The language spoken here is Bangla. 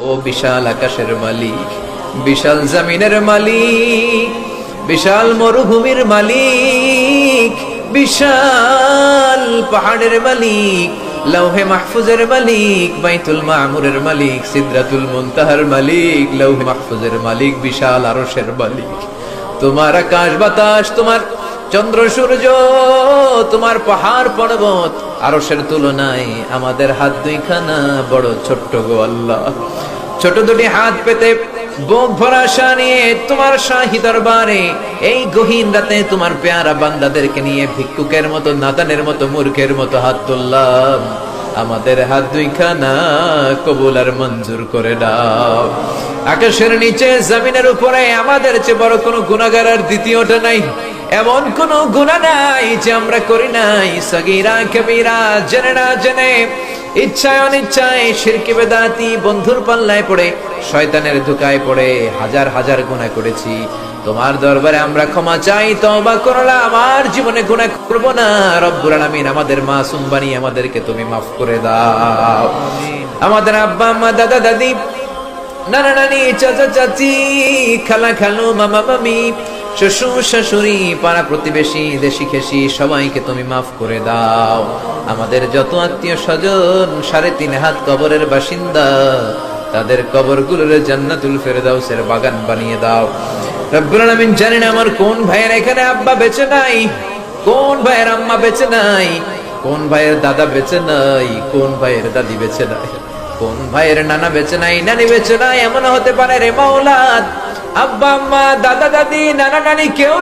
ও বিশাল আকাশের মালিক, বিশাল জমিনের মালিক, বিশাল মরুভূমির মালিক, বিশাল পাহাড়ের মালিক, লৌহে মাহফুজের মালিক, বাইতুল মামুরের মালিক, সিদরাতুল মুনতাহার মালিক, লৌহে মাহফুজের মালিক, বিশাল আরশের মালিক। তোমার আকাশ বাতাস, তোমার চন্দ্র সূর্য, তোমার পাহাড় পর্বত আরশের তুলনায় আমাদের হাত দুইখানা বড় ছোট্ট গো আল্লাহ। ছোট দুটি হাত পেতে বুক ভরা আশা নিয়ে তোমার শাহী দরবারে এই গহীন রাতে তোমার পেয়ারা বান্দাদেরকে নিয়ে ভিক্ষুকের মতো, নাদানের মতো, মূর্খের মতো হাত তুললাম। আমাদের হাত দুইখানা কবুল আর মঞ্জুর করে দাও। আকাশের নিচে জমিনের উপরে আমাদের চেয়ে বড় কোনো গুনাহগার আর দ্বিতীয়টা নাই। এমন কোন গুনাহ নাই যে আমরা করি নাই, সগীরা কবিরা, জেনে না জেনে, ইচ্ছায় অনিচ্ছায়, শিরকে বেদাতি, বন্ধুর পাল্লায় পড়ে, শয়তানের ধোঁকায় পড়ে হাজার হাজার গুনাহ করেছি। তোমার দরবারে আমরা ক্ষমা চাই, তওবা করলাম, আমার জীবনে গুনাহ করব না। রব্বুল আলামিন আমাদের মাসুম বানিয়ে আমাদেরকে তুমি মাফ করে দাও। আমাদের আব্বা আম্মা, দাদা দাদি, নানা নানি, চাচা চাচি, খালা খালু, মামা মামি, শ্বশুর শাশুড়ি, পাড়া প্রতিবেশী, দেশি খেসি, সবাইকে তুমি মাফ করে দাও। আমাদের যত আত্মীয় স্বজন 3.5 হাত কবরের বাসিন্দা, তাদের কবরগুলোর জান্নাতুল ফেরদাউসের বাগান বানিয়ে দাও। রব্বুল আলামিন, জানি না আমার কোন ভাইয়ের এখানে আব্বা বেঁচে নাই, কোন ভাইয়ের আম্মা বেঁচে নাই, কোন ভাইয়ের দাদা বেঁচে নাই, কোন ভাইয়ের দাদি বেঁচে নাই, কোন ভাইয়ের নানা বেঁচে নাই, নানি বেঁচে নাই। এমন হতে পারে রে মাওলা, আব্বা আম্মা, দাদা দাদি, নানা নানি কেউ